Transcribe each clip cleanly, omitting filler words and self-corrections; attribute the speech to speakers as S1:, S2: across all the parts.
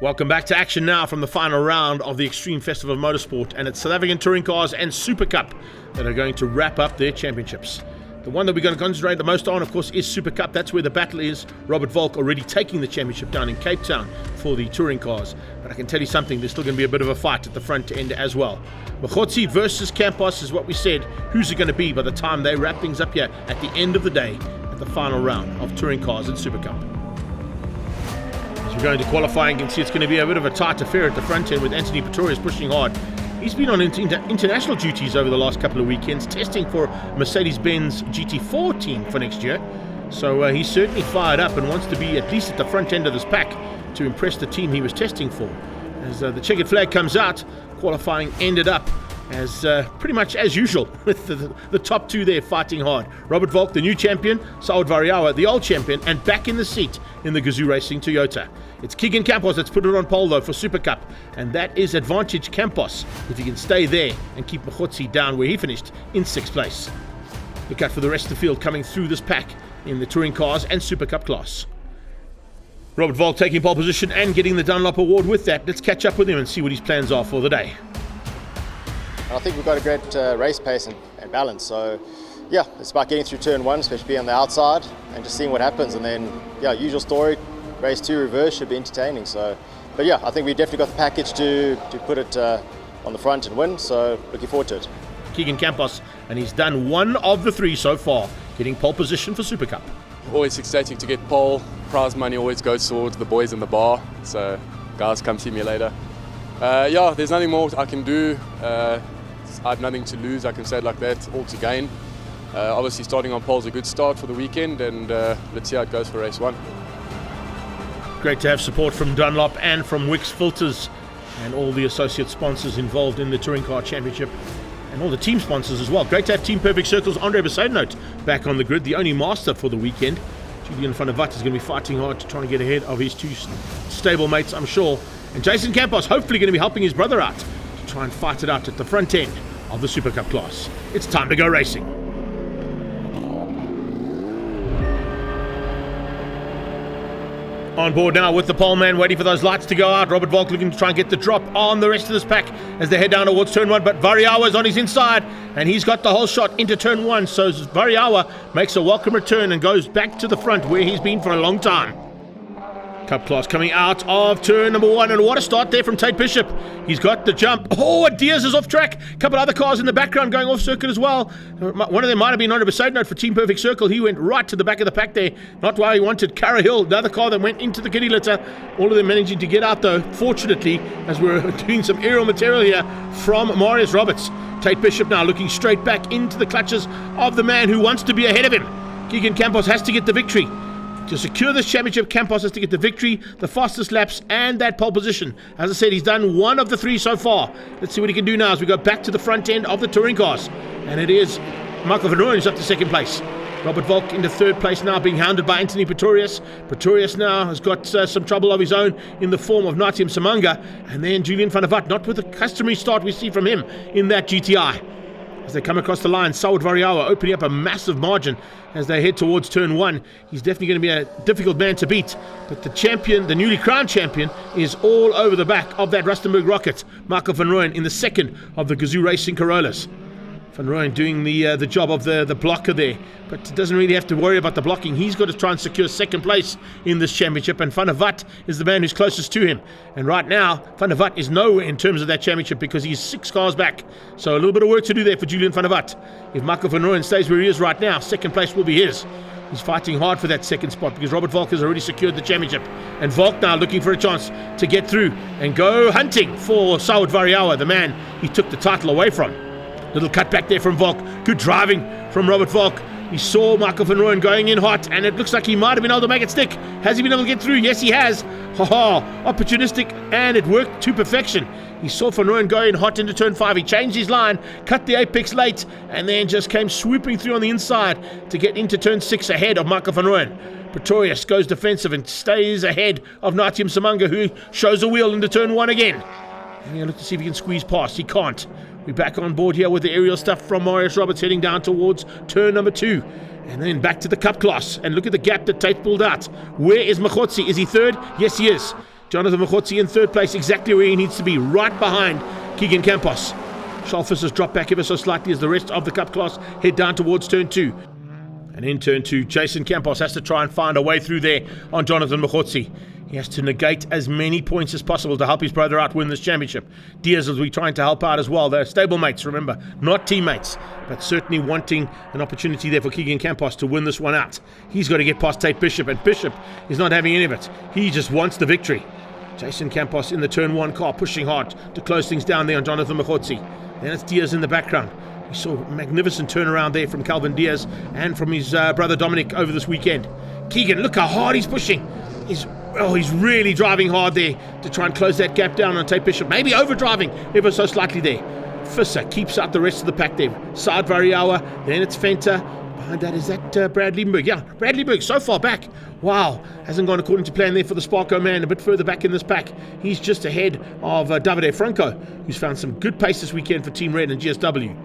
S1: Welcome back to action now from the final round of the Extreme Festival of Motorsport, and it's South African Touring Cars and Supacup that are going to wrap up their championships. The one that we're going to concentrate the most on, of course, is Supacup. That's where the battle is. Robert Volk already taking the championship down in Cape Town for the touring cars. But I can tell you something, there's still going to be a bit of a fight at the front end as well. Mokgotsi versus Campos is what we said. Who's it going to be by the time they wrap things up here at the end of the day at the final round of touring cars and Supacup? As we go into qualifying, you can see it's going to be a bit of a tight affair at the front end with Anthony Pretorius pushing hard. He's been on international duties over the last couple of weekends, testing for Mercedes-Benz GT4 team for next year. So he's certainly fired up and wants to be at least at the front end of this pack to impress the team he was testing for. As the checkered flag comes out, qualifying ended up as pretty much as usual with the top two there fighting hard. Robert Volk, the new champion, Saud Variawa, the old champion, and back in the seat in the Gazoo Racing Toyota. It's Keegan Campos that's put it on pole though for Supacup, and that is advantage Campos if he can stay there and keep Mokgotsi down where he finished in 6th place. Look out for the rest of the field coming through this pack in the touring cars and Supacup class. Robert Volk taking pole position and getting the Dunlop Award with that. Let's catch up with him and see what his plans are for the day.
S2: I think we've got a great race pace and balance, so yeah, it's about getting through turn 1, especially being on the outside, and just seeing what happens, and then yeah, usual story, race 2 reverse should be entertaining. So, but yeah, I think we've definitely got the package to put it on the front and win, so looking forward to it.
S1: Keegan Campos, and he's done one of the 3 so far, getting pole position for Supacup.
S3: Always exciting to get pole, prize money always goes towards the boys in the bar, so guys, come see me later. Yeah, there's nothing more I can do. I have nothing to lose, I can say it like that, all to gain. Obviously starting on pole is a good start for the weekend, and let's see how it goes for race 1.
S1: Great to have support from Dunlop and from Wix Filters and all the associate sponsors involved in the Touring Car Championship and all the team sponsors as well. Great to have Team Perfect Circle's Andre Besaidnout back on the grid, the only master for the weekend. Julian van der Walt is going to be fighting hard to try and get ahead of his 2 stable mates, I'm sure. And Jason Campos hopefully going to be helping his brother out to try and fight it out at the front end of the Supacup class. It's time to go racing. On board now with the pole man waiting for those lights to go out. Robert Volk looking to try and get the drop on the rest of this pack as they head down towards turn 1, but Variawa is on his inside and he's got the whole shot into turn 1, so Variawa makes a welcome return and goes back to the front where he's been for a long time. Cup class coming out of turn number 1, and what a start there from Tate Bishop. He's got the jump. Oh, Diaz is off track. A couple other cars in the background going off circuit as well. One of them might have been on a side note for Team Perfect Circle. He went right to the back of the pack there. Not why he wanted. Cara Hill, the other car that went into the kitty litter. All of them managing to get out though, fortunately, as we're doing some aerial material here from Marius Roberts. Tate Bishop now looking straight back into the clutches of the man who wants to be ahead of him. Keegan Campos has to get the victory. To secure this championship, Campos has to get the victory, the fastest laps, and that pole position. As I said, he's done one of the 3 so far. Let's see what he can do now as we go back to the front end of the touring cars. And it is Michael Van Rooyen who's up to 2nd place. Robert Volk into 3rd place now, being hounded by Anthony Pretorius. Pretorius now has got some trouble of his own in the form of Natim Samanga. And then Julian van der Walt, not with the customary start we see from him in that GTI. As they come across the line, Saud Variawa opening up a massive margin as they head towards turn 1. He's definitely going to be a difficult man to beat. But the champion, the newly crowned champion, is all over the back of that Rustenburg Rocket. Michael Van Rooyen in the 2nd of the Gazoo Racing Corollas. Van Rooyen doing the job of the blocker there, but doesn't really have to worry about the blocking. He's got to try and secure 2nd place in this championship, and Van der Walt is the man who's closest to him. And right now, Van der Walt is nowhere in terms of that championship because he's 6 cars back. So a little bit of work to do there for Julian van der Walt. If Michael Van Rooyen stays where he is right now, 2nd place will be his. He's fighting hard for that 2nd spot because Robert Volk has already secured the championship. And Volk now looking for a chance to get through and go hunting for Saud Variawa, the man he took the title away from. Little cut back there from Volk. Good driving from Robert Volk. He saw Michael Van Rooyen going in hot, and it looks like he might have been able to make it stick. Has he been able to get through? Yes, he has. Opportunistic, and it worked to perfection. He saw Van Rooyen go in hot into turn 5. He changed his line, cut the apex late, and then just came swooping through on the inside to get into turn 6 ahead of Michael Van Rooyen. Pretorius goes defensive and stays ahead of Natim Samanga, who shows a wheel into turn 1 again. And look to see if he can squeeze past. He can't. We're back on board here with the aerial stuff from Marius Roberts heading down towards turn number 2. And then back to the cup class. And look at the gap that Tate pulled out. Where is Mokgotsi? Is he 3rd? Yes, he is. Jonathan Mkhotsi in third place, exactly where he needs to be, right behind Keegan Campos. Charles has dropped back ever so slightly as the rest of the Cup class head down towards turn 2. And in turn 2, Jason Campos has to try and find a way through there on Jonathan Mkhotsi. He has to negate as many points as possible to help his brother out win this championship. Diaz will be trying to help out as well. They're stablemates, remember, not teammates, but certainly wanting an opportunity there for Keegan Campos to win this one out. He's got to get past Tate Bishop, and Bishop is not having any of it. He just wants the victory. Jason Campos in the turn 1 car, pushing hard to close things down there on Jonathan Mkhotsi. Then it's Diaz in the background. We saw a magnificent turnaround there from Calvin Diaz and from his brother Dominic over this weekend. Keegan, look how hard he's pushing. He's really driving hard there to try and close that gap down on Tate Bishop. Maybe overdriving ever so slightly there. Visser keeps out the rest of the pack there. Saad Variawa, then it's Fenta. Behind that is that Brad Liebenberg. Yeah, Brad Liebenberg so far back. Wow, hasn't gone according to plan there for the Sparko man. A bit further back in this pack. He's just ahead of Davide Franco, who's found some good pace this weekend for Team Red and GSW.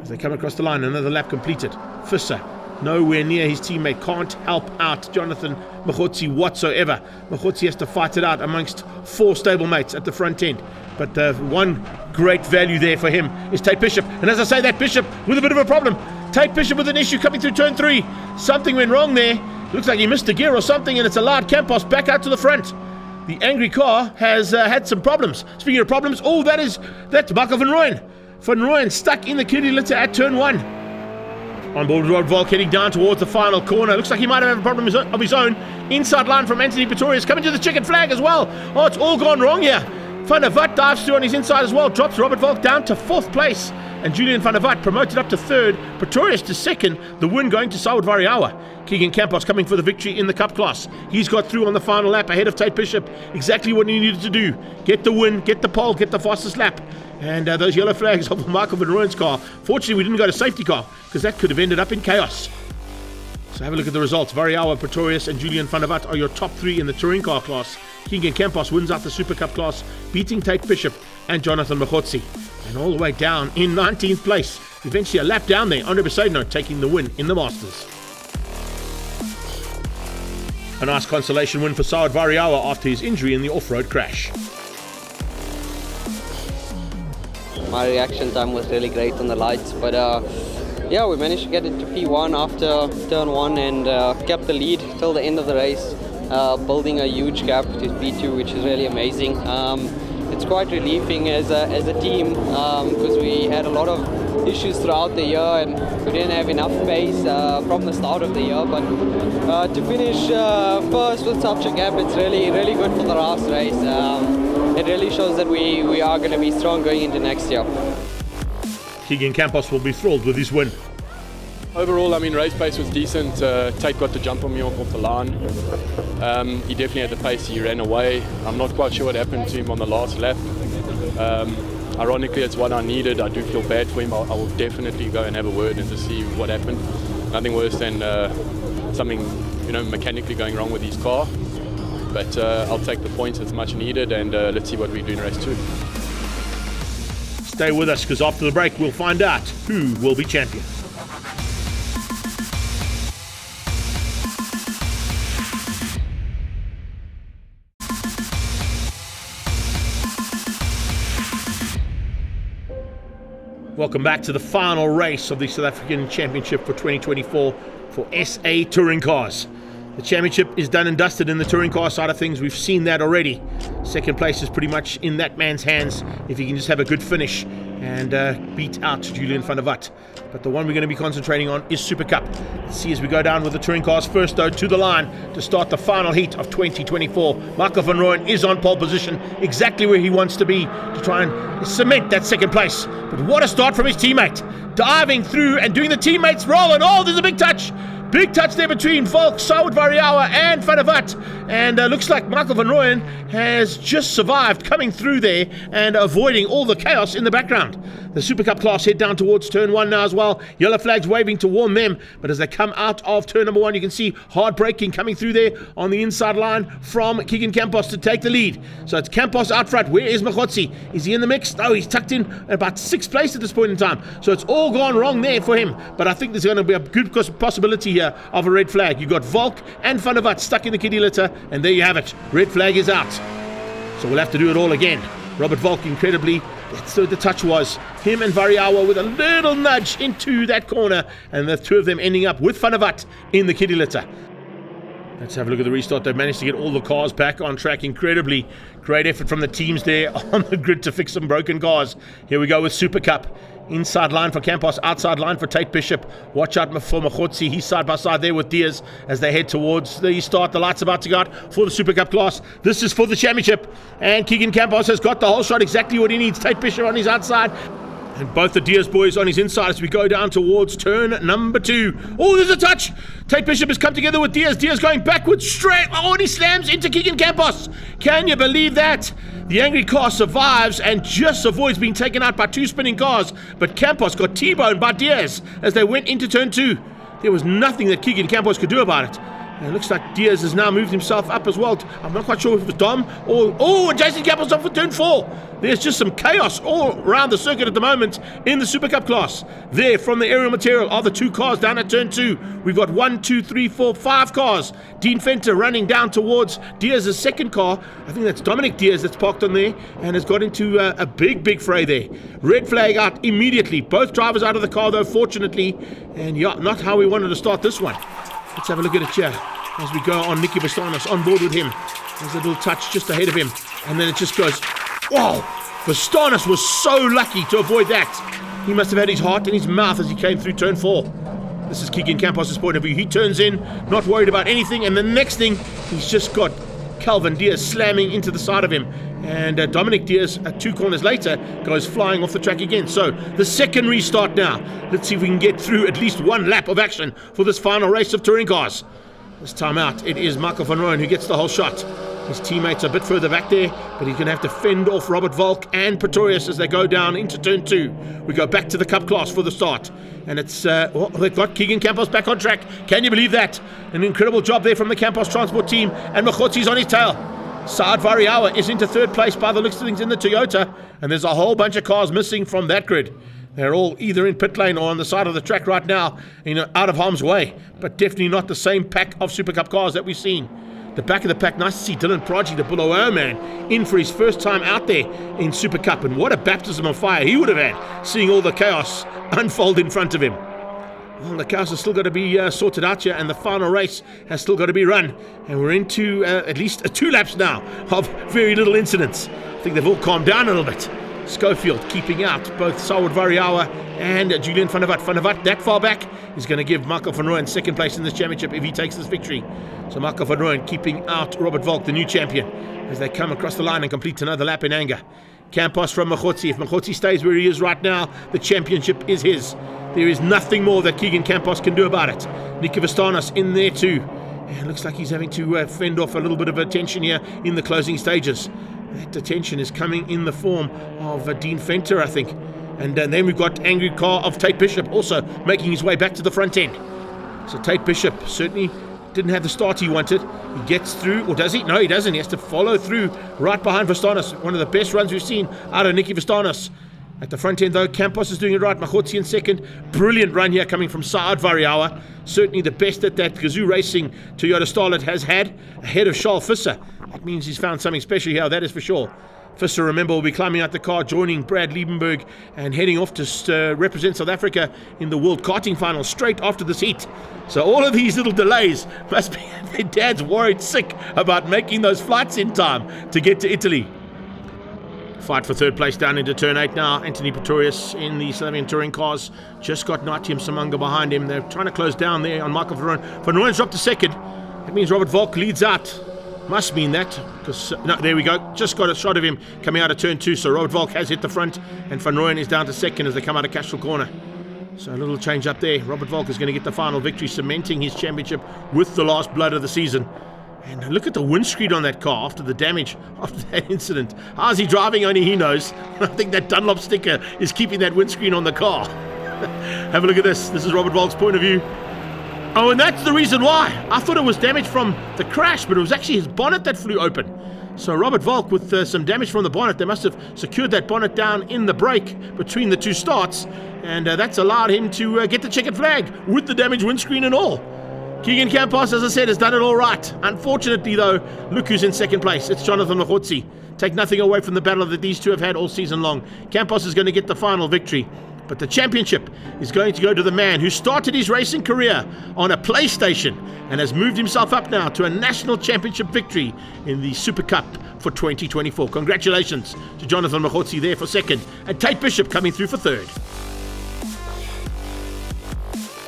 S1: As they come across the line, another lap completed. Visser nowhere near his teammate, can't help out Jonathan Mkhotsi whatsoever. Mkhotsi has to fight it out amongst 4 stablemates at the front end. But one great value there for him is Tate Bishop. And as I say, that Bishop with a bit of a problem. Tate Bishop with an issue coming through turn 3. Something went wrong there. Looks like he missed a gear or something, and it's allowed Campos back out to the front. The angry car has had some problems. Speaking of problems, that's Michael van Rooyen. Van Rooyen stuck in the kiddie litter at turn 1. On board Rod Volk heading down towards the final corner. Looks like he might have a problem of his own. Inside line from Anthony Pretorius, coming to the chicken flag as well. Oh, it's all gone wrong here. Van der Vat dives through on his inside as well, drops Robert Volk down to 4th place. And Julian van der Vat promoted up to 3rd, Pretorius to 2nd, the win going to Saud Variawa. Keegan Campos coming for the victory in the Cup class. He's got through on the final lap ahead of Tate Bishop. Exactly what he needed to do. Get the win, get the pole, get the fastest lap. And those yellow flags of Michael van Rooyen's car. Fortunately, we didn't go to safety car, because that could have ended up in chaos. So have a look at the results. Variawa, Pretorius and Julian van der Vat are your top 3 in the touring car class. Keegan Campos wins out the Super Cup class, beating Tate Bishop and Jonathan Mkhotsi. And all the way down in 19th place. Eventually a lap down there, Andre Besaidno taking the win in the Masters. A nice consolation win for Saad Variawa after his injury in the off-road crash.
S4: My reaction time was really great on the lights, but yeah, we managed to get into P1 after turn 1 and kept the lead till the end of the race, building a huge gap to P2, which is really amazing. It's quite relieving as a team because we had a lot of issues throughout the year and we didn't have enough pace from the start of the year, but to finish first with such a gap, it's really good for the last race. It really shows that we are going to be strong going into next year.
S1: Keegan Campos will be thrilled with his win.
S3: Overall, I mean, race pace was decent. Tate got the jump on me off the line. He definitely had the pace, he ran away. I'm not quite sure what happened to him on the last lap. Ironically, it's what I needed. I do feel bad for him. I will definitely go and have a word and to see what happened. Nothing worse than something, mechanically going wrong with his car. But I'll take the points, it's much needed, and let's see what we do in race 2.
S1: Stay with us, because after the break we'll find out who will be champion. Welcome back to the final race of the South African Championship for 2024 for SA Touring Cars. The championship is done and dusted in the touring car side of things. We've seen that already. Second place is pretty much in that man's hands if he can just have a good finish and beat out Julian van der Vat. But the one we're going to be concentrating on is Supacup. Let's see as we go down with the touring cars first, though, to the line to start the final heat of 2024. Michael van Rooyen is on pole position, exactly where he wants to be to try and cement that second place. But what a start from his teammate. Diving through and doing the teammates roll, and oh, there's a big touch. Big touch there between Volk, Saud Variawa and Van der Vat. And looks like Michael van Rooyen has just survived coming through there and avoiding all the chaos in the background. The Super Cup class head down towards turn 1 now as well. Yellow flags waving to warn them. But as they come out of turn number 1, you can see hard braking coming through there on the inside line from Keegan Campos to take the lead. So it's Campos out front. Where is Mkhotsi? Is he in the mix? No, he's tucked in at about 6th place at this point in time. So it's all gone wrong there for him. But I think there's going to be a good possibility here of a red flag. You got Volk and Van der Vat stuck in the kiddie litter, and there you have it. Red flag is out. So we'll have to do it all again. Robert Volk, incredibly, that's what the touch was. Him and Variawa with a little nudge into that corner, and the two of them ending up with Van der Walt in the kiddie litter. Let's have a look at the restart. They've managed to get all the cars back on track. Incredibly great effort from the teams there on the grid to fix some broken cars. Here we go with Supacup. Inside line for Campos, outside line for Tate Bishop. Watch out for Machotsi. He's side by side there with Diaz as they head towards the start. The light's about to go out for the Supacup class. This is for the championship. And Keegan Campos has got the whole shot, exactly what he needs. Tate Bishop on his outside. And both the Diaz boys on his inside as we go down towards turn number 2. Oh, there's a touch. Tate Bishop has come together with Diaz. Diaz going backwards straight. Oh, and he slams into Keegan Campos. Can you believe that? The angry car survives and just avoids being taken out by 2 spinning cars. But Campos got T-boned by Diaz as they went into turn 2. There was nothing that Keegan Campos could do about it. And it looks like Diaz has now moved himself up as well. I'm not quite sure if it was Dom or... Oh, and Jason Campos up for turn 4. There's just some chaos all around the circuit at the moment in the Super Cup class. There, from the aerial material, are the 2 cars down at turn 2. We've got 1, 2, 3, 4, 5 cars. Dean Fenter running down towards Diaz's second car. I think that's Dominic Diaz that's parked on there and has got into a big fray there. Red flag out immediately. Both drivers out of the car, though, fortunately. And yeah, not how we wanted to start this one. Let's have a look at it here as we go on. Nicky Vastanos on board with him. There's a little touch just ahead of him. And then it just goes, wow! Vastanos was so lucky to avoid that. He must have had his heart in his mouth as he came through turn 4. This is Keegan Campos' point of view. He turns in, not worried about anything. And the next thing, he's just got Calvin Diaz slamming into the side of him. And Dominic Diaz, 2 corners later, goes flying off the track again. So the second restart now. Let's see if we can get through at least 1 lap of action for this final race of touring cars. This time out, it is Michael van Rooyen who gets the whole shot. His teammates are a bit further back there, but he's going to have to fend off Robert Volk and Pretorius as they go down into turn 2. We go back to the Cup class for the start. And it's, they've got Keegan Campos back on track. Can you believe that? An incredible job there from the Campos transport team. And Machotzi's on his tail. Saad Variawa is into 3rd place by the looks of things in the Toyota. And there's a whole bunch of cars missing from that grid. They're all either in pit lane or on the side of the track right now, out of harm's way. But definitely not the same pack of Super Cup cars that we've seen. The back of the pack, nice to see Dylan Prodigy, the Bulawayo man, in for his first time out there in Super Cup. And what a baptism of fire he would have had, seeing all the chaos unfold in front of him. Well, the chaos has still got to be sorted out here, and the final race has still got to be run. And we're into at least 2 laps now of very little incidents. I think they've all calmed down a little bit. Schofield keeping out both Saud Variawa and Julian Van der Walt. Van der Walt that far back is going to give Michael van Rooyen 2nd place in this championship if he takes this victory. So Michael van Rooyen keeping out Robert Volk, the new champion, as they come across the line and complete another lap in anger. Campos from Machotzi. If Machotzi stays where he is right now, the championship is his. There is nothing more that Keegan Campos can do about it. Nicky Vastanos in there too. And looks like he's having to fend off a little bit of attention here in the closing stages. That attention is coming in the form of Dean Fenter, I think. And then we've got angry car of Tate Bishop also making his way back to the front end. So Tate Bishop certainly didn't have the start he wanted. He gets through, or does he? No, he doesn't. He has to follow through right behind Vastanos. One of the best runs we've seen out of Nicky Vastanos. At the front end, though, Campos is doing it right. Machotzi in 2nd. Brilliant run here coming from Saad Variawa. Certainly the best that Gazoo Racing Toyota Starlet has had, ahead of Charles Visser. That means he's found something special here, that is for sure. Visser, remember, will be climbing out the car, joining Brad Liebenberg and heading off to represent South Africa in the World Karting Final straight after this heat. So all of these little delays must be their dad's worried sick about making those flights in time to get to Italy. Fight for 3rd place down into turn 8 now. Anthony Pretorius in the South African touring cars. Just got Natyam Samanga behind him. They're trying to close down there on Michael Van Rooyen. Van Rooyen's dropped to 2nd. That means Robert Volk leads out. Must mean that, because no, there we go. Just got a shot of him coming out of turn 2. So Robert Volk has hit the front, and Van Rooyen is down to 2nd as they come out of Cashel Corner. So a little change up there. Robert Volk is going to get the final victory, cementing his championship with the last blood of the season. And look at the windscreen on that car after the damage, after that incident. How's he driving? Only he knows. I think that Dunlop sticker is keeping that windscreen on the car. Have a look at this. This is Robert Volk's point of view. Oh, and that's the reason why. I thought it was damage from the crash, but it was actually his bonnet that flew open. So Robert Volk with some damage from the bonnet. They must have secured that bonnet down in the break between the 2 starts, and that's allowed him to get the checkered flag with the damaged windscreen and all. Keegan Campos, as I said, has done it all right. Unfortunately, though, look who's in 2nd place. It's Jonathan Machotzi. take nothing away from the battle that these two have had all season long. Campos is going to get the final victory, but the championship is going to go to the man who started his racing career on a PlayStation and has moved himself up now to a national championship victory in the Supacup for 2024. Congratulations to Jonathan Mokgotsi there for second, and Tate Bishop coming through for third.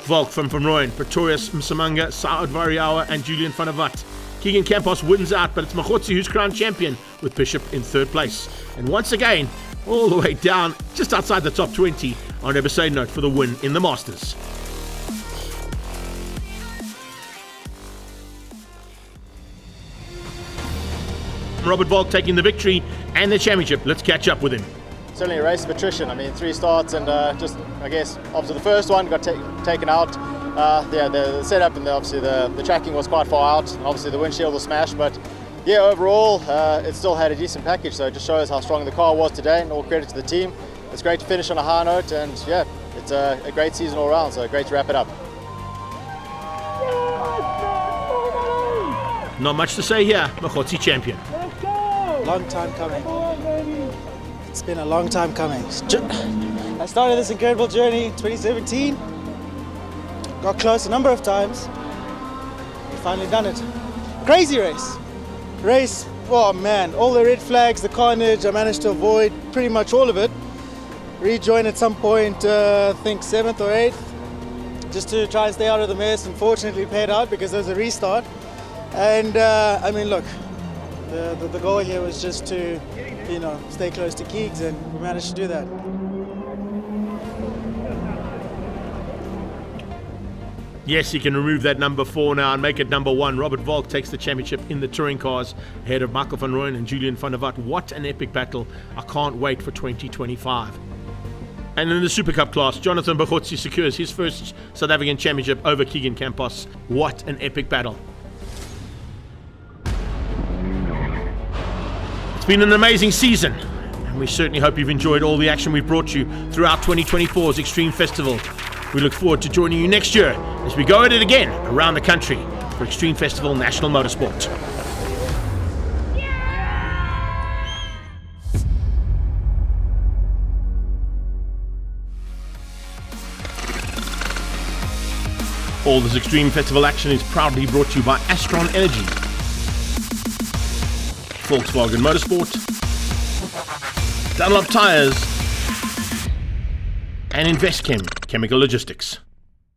S1: Volk from Van Rooyen, Pretorius Msamanga, Saad Variawa and Julian van der Vat. Keegan Campos wins out, but it's Mokgotsi who's crowned champion with Bishop in third place. And once again, all the way down, just outside the top 20 on MSA note for the win in the Masters. Robert Volk taking the victory and the championship. Let's catch up with him.
S2: Certainly a race of attrition. I mean, 3 starts and just, I guess, after the first one, got taken out. The setup and obviously the tracking was quite far out. And obviously the windshield was smashed, but yeah, overall, it still had a decent package. So it just shows how strong the car was today, and all credit to the team. It's great to finish on a high note, and yeah, it's a great season all around. So great to wrap it up.
S1: Not much to say here. Mokgotsi champion.
S5: Long time coming. It's been a long time coming. I started this incredible journey in 2017. Got close a number of times. We finally done it. Crazy race. Oh man, all the red flags, the carnage, I managed to avoid pretty much all of it. Rejoin at some point, I think 7th or 8th, just to try and stay out of the mess. Unfortunately paid out because there was a restart. And I mean, look, the goal here was just to, stay close to Keegs, and we managed to do that.
S1: Yes, he can remove that number 4 now and make it number 1. Robert Volk takes the championship in the touring cars ahead of Michael van Rooyen and Julian van der Vat. What an epic battle. I can't wait for 2025. And in the Super Cup class, Jonathan Mokgotsi secures his first South African championship over Keegan Campos. What an epic battle. It's been an amazing season, and we certainly hope you've enjoyed all the action we've brought you throughout 2024's Extreme Festival. We look forward to joining you next year as we go at it again around the country for Extreme Festival National Motorsport. All this Extreme Festival action is proudly brought to you by Astron Energy, Volkswagen Motorsport, Dunlop Tires, and InvestChem Chemical Logistics.